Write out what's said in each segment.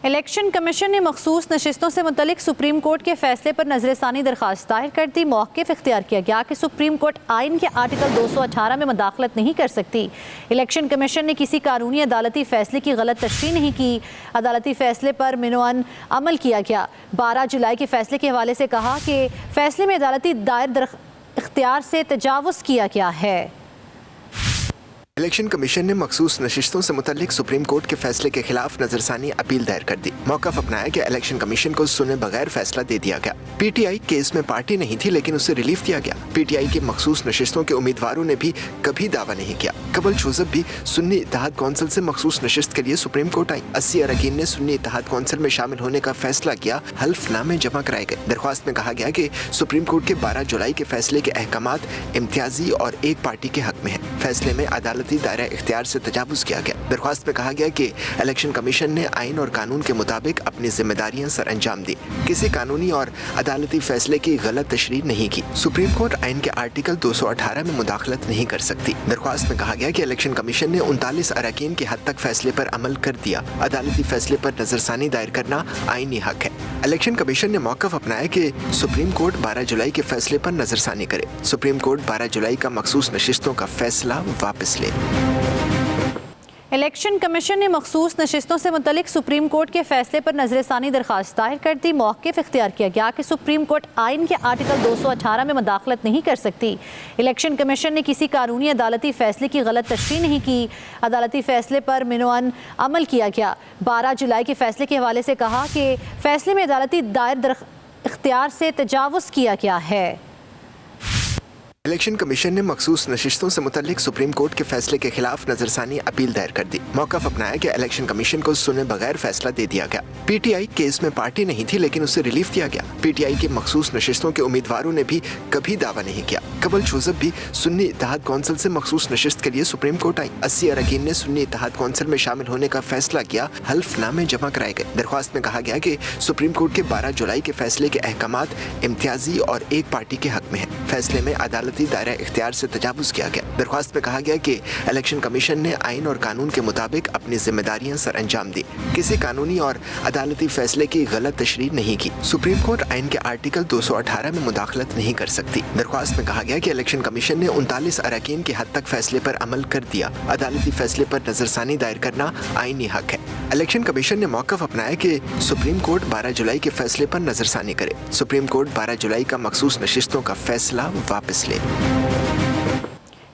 Election commission ने मखसूस नशिस्तों से मुतलिक सुप्रीम कोर्ट के फैसले पर नजरसानी दरखास्त दायर कर दी। मौक़िफ़ इख्तियार किया गया कि सुप्रीम कोर्ट आइन के आर्टिकल 218 में मुदाखलत नहीं कर सकती। इलेक्शन कमीशन ने किसी कानूनी अदालती फैसले की गलत तशरीह नहीं की। अदालती फैसले पर मिनोअन अमल किया गया। 12 जुलाई के फैसले के हवाले से कहा कि फैसले में अदालती दायर इख्तियार से तजावुज़ किया गया है। इलेक्शन कमीशन ने मखसूस नशिस्तों से मुतल्लिक सुप्रीम कोर्ट के फैसले के खिलाफ नजरसानी अपील दायर कर दी। मौक़िफ़ अपनाया कि इलेक्शन कमीशन को सुने बगैर फैसला दे दिया गया। पीटीआई केस में पार्टी नहीं थी, लेकिन उसे रिलीफ दिया गया। पीटीआई के मखसूस नशिस्तों के उम्मीदवारों ने भी कभी दावा नहीं किया। कबल जोसेफ भी सुन्नी इत्तेहाद कौंसिल से मखसूस नशिस्त के लिए सुप्रीम कोर्ट आई। 80 अरकान ने सुन्नी इत्तेहाद कौंसिल में शामिल होने का फैसला किया। हल्फनामे जमा कराए गए। दरख्वास्त में कहा गया कि सुप्रीम कोर्ट के 12 जुलाई के फैसले के अहकामात इम्तियाजी और एक पार्टी के हक में है। फैसले में अदालती दायरा इख्तियार से तजावुज़ किया गया। दरख्वास्त में कहा गया कि इलेक्शन कमीशन ने आइन और कानून के मुताबिक अपनी जिम्मेदारियां सर अंजाम दी। किसी कानूनी और अदालती फैसले की गलत तशरीह नहीं की। सुप्रीम कोर्ट आइन के आर्टिकल 218 में मुदाखलत नहीं कर सकती। दरख्वास्त में कहा गया कि इलेक्शन कमीशन ने 39 अरकान की हद तक फैसले पर अमल कर दिया। अदालती फैसले पर नजरसानी दायर करना आईनी हक है। इलेक्शन कमीशन ने मौक़िफ़ अपनाया कि सुप्रीम कोर्ट 12 जुलाई के फैसले पर नजरसानी करे। सुप्रीम कोर्ट 12 जुलाई का मखसूस नशिस्तों का फैसला वापस ले। इलेक्शन कमीशन ने मखसूस नशिस्तों से मुतलिक सुप्रीम कोर्ट के फैसले पर नजरसानी दरखास्त दायर कर दी। मौक़िफ़ इख्तियार किया गया कि सुप्रीम कोर्ट आइन के आर्टिकल 218 में मुदाखलत नहीं कर सकती। इलेक्शन कमीशन ने किसी कानूनी अदालती फैसले की गलत तशरीह नहीं की। अदालती फैसले पर मिनोअन अमल किया गया। 12 जुलाई के फैसले के हवाले से कहा कि फैसले में अदालती दायर इख्तियार से तजावुज़ किया गया है। इलेक्शन कमीशन ने मखसूस नशिस्तों से मुतल्लिक सुप्रीम कोर्ट के फैसले के खिलाफ नजरसानी अपील दायर कर दी। मौक़िफ़ अपनाया कि इलेक्शन कमीशन को सुने बगैर फैसला दे दिया गया। पीटीआई केस में पार्टी नहीं थी, लेकिन उसे रिलीफ दिया गया। पीटीआई के मखसूस नशिस्तों के उम्मीदवारों ने भी कभी दावा नहीं किया। कबल जोसेफ भी सुन्नी इत्तेहाद कौंसिल से मखसूस नशिस्त के लिए सुप्रीम कोर्ट आई। 80 अरकान ने सुन्नी इत्तेहाद कौंसिल में शामिल होने का फैसला किया। हल्फनामे जमा कराए गए। दरख्वास्त में कहा गया कि सुप्रीम कोर्ट के 12 जुलाई के फैसले के अहकामात इम्तियाजी और एक पार्टी के हक में है। फैसले में अदालती दायरा इख्तियार से तजावुज़ किया गया। दरख्वास्त में कहा गया कि इलेक्शन कमीशन ने आइन और कानून के मुताबिक अपनी जिम्मेदारियां सर अंजाम दी। किसी कानूनी और अदालती फैसले की गलत तशरीह नहीं की। सुप्रीम कोर्ट आइन के आर्टिकल 218 में मुदाखलत नहीं कर सकती। दरख्वास्त में कहा गया कि इलेक्शन कमीशन ने 39 अरकान की हद तक फैसले पर अमल कर दिया। अदालती फैसले पर नजरसानी दायर करना आईनी हक है। इलेक्शन कमीशन ने मौक़िफ़ अपनाया कि सुप्रीम कोर्ट 12 जुलाई के फैसले पर नजरसानी करे। सुप्रीम कोर्ट 12 जुलाई का मखसूस नशिस्तों का फैसला वापस ले।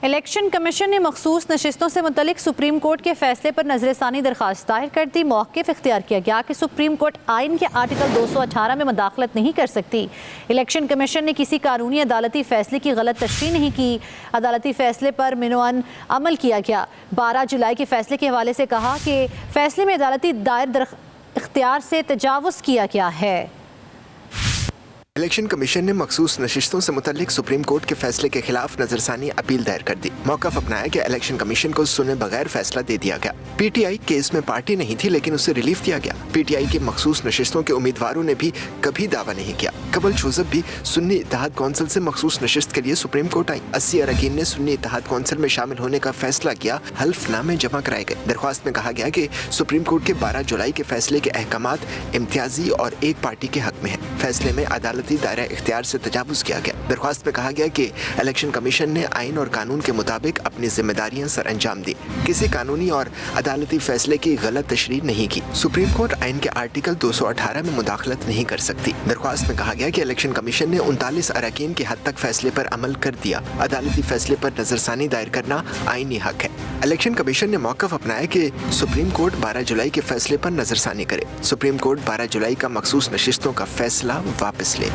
इलेक्शन कमीशन ने मखसूस नशिस्तों से मुतलिक सुप्रीम कोर्ट के फैसले पर नजरसानी दरखास्त दायर कर दी। मौक़िफ़ इख्तियार किया गया कि सुप्रीम कोर्ट आइन के आर्टिकल 218 में मुदाखलत नहीं कर सकती। इलेक्शन कमीशन ने किसी कानूनी अदालती फैसले की गलत तशरीह नहीं की। अदालती फैसले पर मिनोअन अमल किया गया। 12 जुलाई के फैसले के हवाले से कहा कि फैसले में अदालती दायर इख्तियार से तजावुज़ किया गया है। इलेक्शन कमीशन ने मखसूस नशिस्तों से मुतल्लिक सुप्रीम कोर्ट के फैसले के खिलाफ नजरसानी अपील दायर कर दी। मौक़िफ़ अपनाया कि इलेक्शन कमीशन को सुने बगैर फैसला दे दिया गया। पीटीआई केस में पार्टी नहीं थी, लेकिन उसे रिलीफ दिया गया। पीटीआई के मखसूस नशिस्तों के उम्मीदवारों ने भी कभी दावा नहीं किया। कबल जोसेफ भी सुन्नी इत्तेहाद कौंसिल से मखसूस नशिस्त के लिए सुप्रीम कोर्ट आई। 80 अरकान ने सुन्नी इत्तेहाद कौंसिल में शामिल होने का फैसला किया। हल्फनामे जमा कराए गए। दरख्वास्त में कहा गया कि सुप्रीम कोर्ट के 12 जुलाई के फैसले के अहकामात इम्तियाजी और एक पार्टी के हक में है। फैसले में अदालती दायरा इख्तियार से तजावुज़ किया गया। दरख्वास्त में कहा गया कि इलेक्शन कमीशन ने आइन और कानून के मुताबिक अपनी जिम्मेदारियां सर अंजाम दी। किसी कानूनी और अदालती फैसले की गलत तशरीह नहीं की। सुप्रीम कोर्ट आइन के आर्टिकल 218 में मुदाखलत नहीं कर सकती। दरख्वास्त में कहा गया कि इलेक्शन कमीशन ने 39 अरकान की हद तक फैसले पर अमल कर दिया। अदालती फैसले पर नजरसानी दायर करना आईनी हक है। इलेक्शन कमीशन ने मौक़िफ़ अपनाया कि सुप्रीम कोर्ट 12 जुलाई के फैसले पर नजरसानी करे। सुप्रीम कोर्ट 12 जुलाई का मखसूस नशिस्तों का फैसला वापस ले।